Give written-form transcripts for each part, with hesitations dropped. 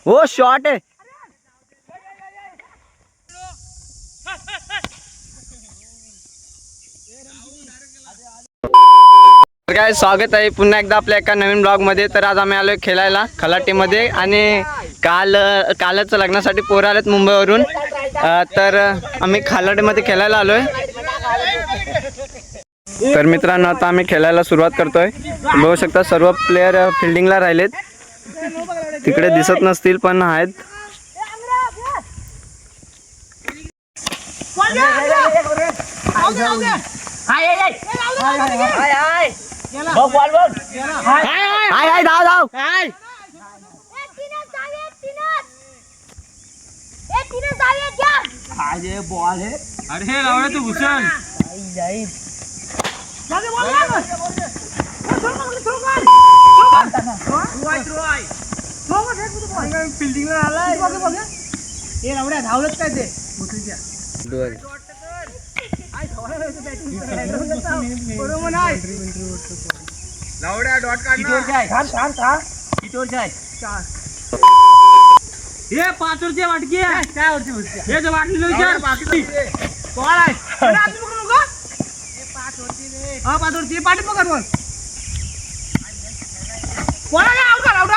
वो शॉट आहे. काय स्वागत आहे पुन्हा एकदा आपल्या एका नवीन ब्लॉग मध्ये. तर आज आम्ही आलोय खेळायला खलाटीमध्ये आणि कालच लग्नासाठी पोरं आलेत मुंबईवरून. तर आम्ही खलाटीमध्ये खेळायला आलोय. तर मित्रांनो आता आम्ही खेळायला सुरुवात करतोय. बघू शकता सर्व प्लेयर फिल्डिंगला राहिलेत. तिकडे दिसत नसतील पण आहेत. बॉल है. अरे लावड़ा तू घुसल. फिल्डिंग धावलंच काय ते लावड्या डॉट ये 5 वरची वाटकी आहे. काय वरची हे जे वाटलेलं विचार बाकी कोण आहे. आधी पकडू नको. हे 5 वरची रे. हा 5 वरची पाठी पकड बोल. कोण आहे आउट कर आउट.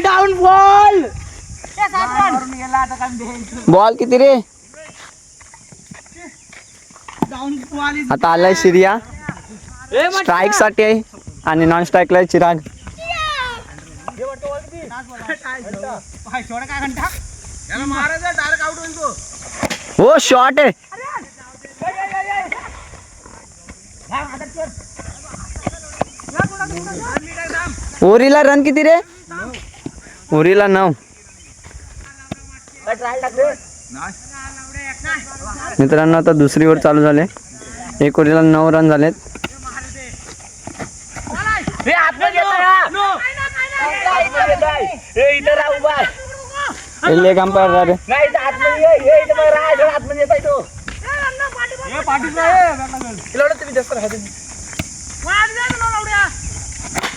डाउनफॉल. बॉल किती रे. आता आलाय शिर्या स्ट्राइक साठी आहे आणि नॉन स्ट्राइकला चिराग. वो शॉट आहे. ओरीला रन किती रे. ओरीला 9. मित्रांनो आता दुसरी ओव्हर चालू झाले. एक ओव्हरला 9 रन झालेत. लेग अंपायर रे.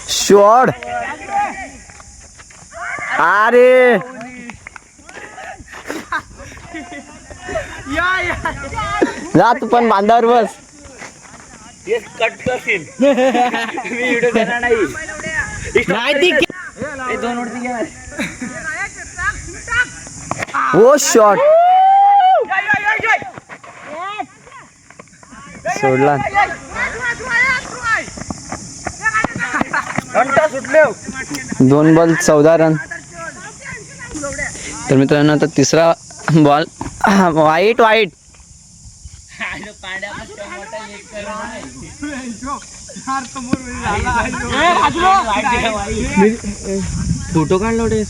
शॉट. अरे जा तू पण बांधावर बस. कट करशील. मी व्हिडिओ करणार नाही. वो शॉट सोडला. 2 बॉल 14 रन. तर मित्रांनो आता तिसरा बॉल वाईट. फोटो काढलो रे.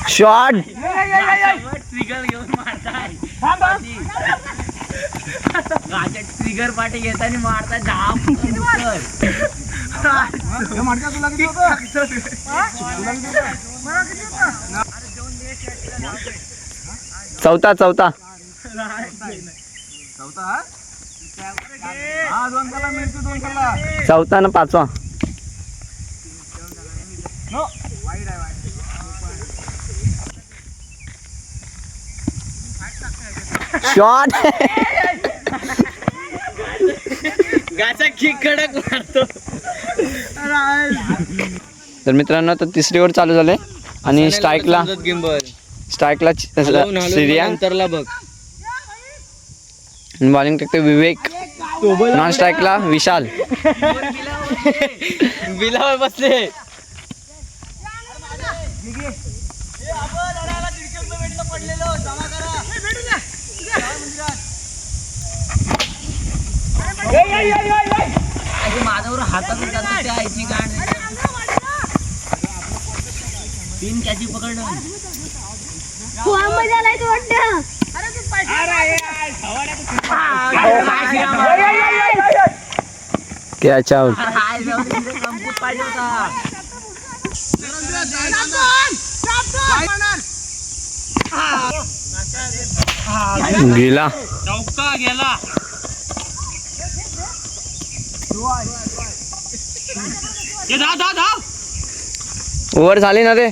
शॉट. ट्रिगर पाठी घेताना मारता जाम. चौथा ना 5वा. शॉट. गाचा किक कडक मारतो. तर मित्रांनो आता तिसरी ओव्हर चालू झाले आणि स्ट्राइकला सिरिया बघ. बॉलिंग करते विवेक. नॉन स्ट्राइकला विशाल. बिलावर बसले. माझ्यावर हातात आईची गाण. 3 कॅची पकडलं. Catch out. गेला. चौका गेला. ये धाव धाव धाव. ओव्हर झाली ना रे.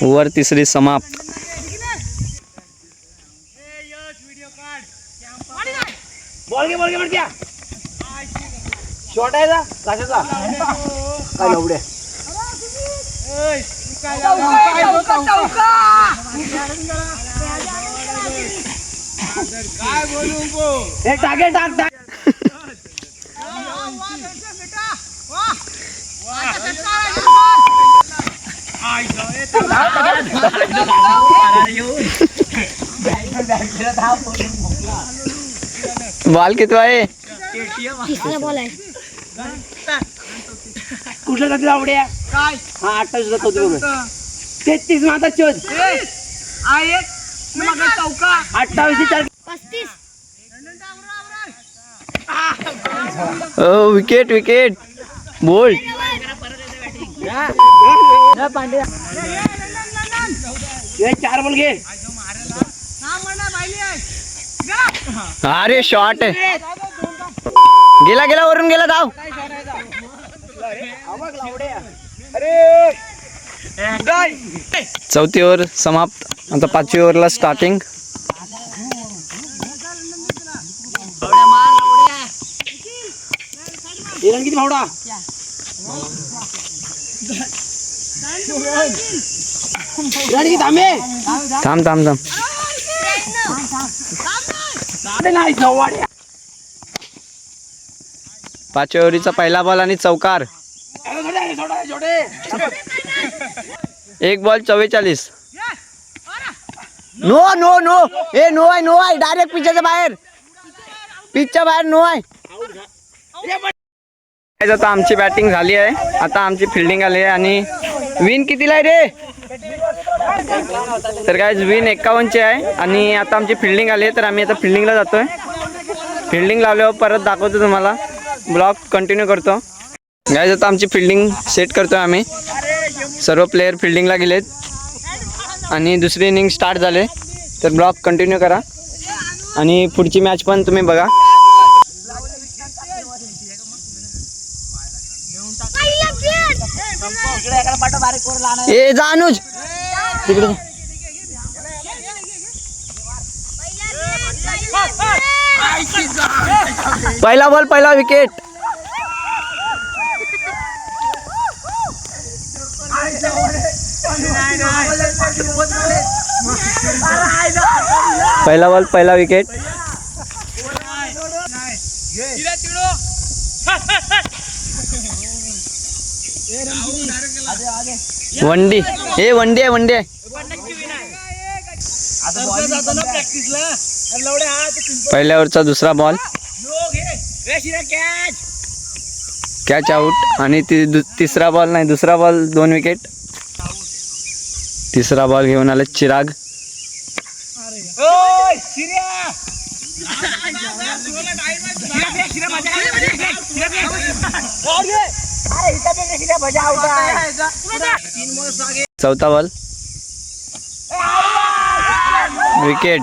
ओव्हर तिसरी समाप्त. बॉल घे मडक्या. शॉट आहे का कशाचा काय लवड्या. काय बोलू हे टाके टाक. बॉल किती आहे. कुठलं जाते आवड्या काय हा 28 जातो बरोबर 33 माझा चोद चौका 28 विकेट विकेट. बोल्ड. ये 4 बॉल घे. अरे शॉट आहे. गेला गेला वरून गेला धाव. चौथी ओव्हर समाप्त. आता 5वी ओव्हरला स्टार्टिंग. किती भावडा थांब थांब थांब. नाही 5व्या ओव्हरीचा पहिला बॉल आणि चौकार. 1 बॉल 44. No no no. ए नो आहे नो आहे. डायरेक्ट पिचच्या बाहेर. पिचच्या बाहेर नो आहे. आता आमची बॅटिंग झाली आहे. आता आमची फिल्डिंग आली आहे आणि विन कितीला आहे रे. तर काय विन 51ची आहे आणि आता आमची फिल्डिंग आली आहे. तर आम्ही आता फिल्डिंगला जातोय. फिल्डिंग लावल्यावर परत दाखवतो तुम्हाला. ब्लॉग कंटिन्यू करतो. गाईज आता आमची फिल्डिंग सेट करतोय आम्ही. सर्व प्लेयर फिल्डिंगला गेलेत आणि दुसरी इनिंग स्टार्ट झाले. तर ब्लॉग कंटिन्यू करा आणि पुढची मॅच पण तुम्ही बघा. ए जा अनुज तिकडे. पहिला बॉल पहिला विकेट. पहिला बॉल पहिला विकेट. वनडी. हे वनडी आहे वनडी आहे. पहिल्या ओव्हरचा दुसरा बॉल. कॅच आउट आणि तिसरा बॉल नाही दुसरा बॉल 2 विकेट. तिसरा बॉल घेऊन आले चिराग. चौथा बॉल विकेट.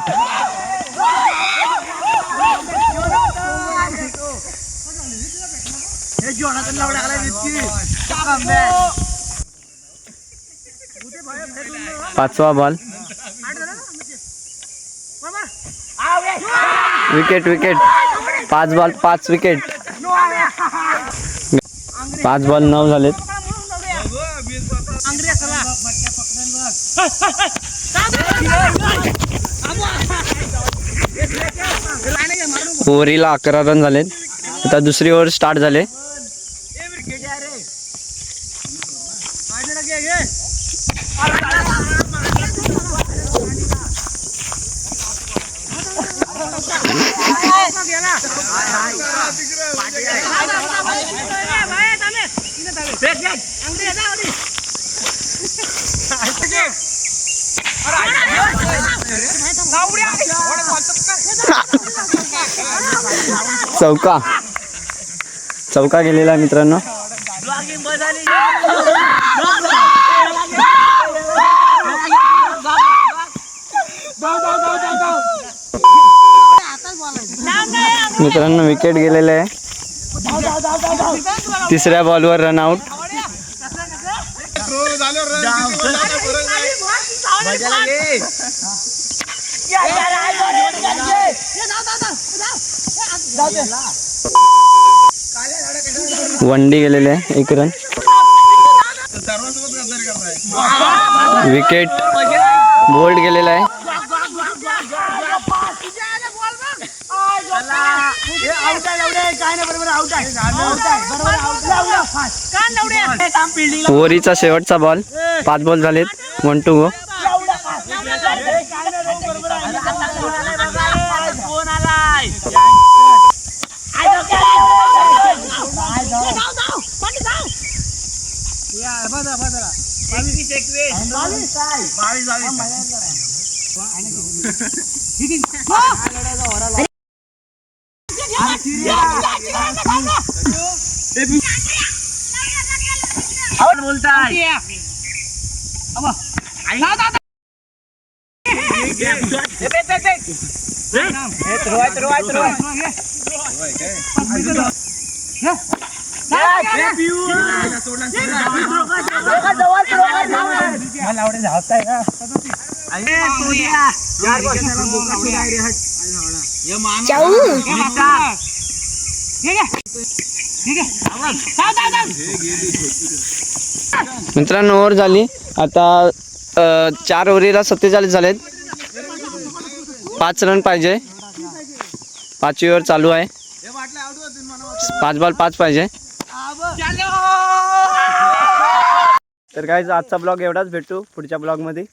पाचवा ball wicket wicket. 5 ball 5 wicket. 5 ball 9 झालेत. ओव्हरीला 11 रन झालेत. आता दुसरी ओव्हर स्टार्ट झाले. चौका चौका गेलेला मित्रांनो. मित्रांनो विकेट गेलेले आहे. तिसऱ्या बॉलवर रन आउट. वंडी गेलेले आहे एक रन. विकेट बोल्ड गेलेला आहे. ओव्हरीचा शेवटचा बॉल. 5 बॉल झालेत. 1 to go. मित्रांनो ओव्हर झाली आता. 4 ओव्हरीला 47 झालेत. 5 रन पाहिजे. 5वी ओव्हर चालू आहे. 5 बॉल 5 पाहिजे. तर गाईज आजचा ब्लॉग एवढाच. भेटू पुढच्या ब्लॉगमध्ये.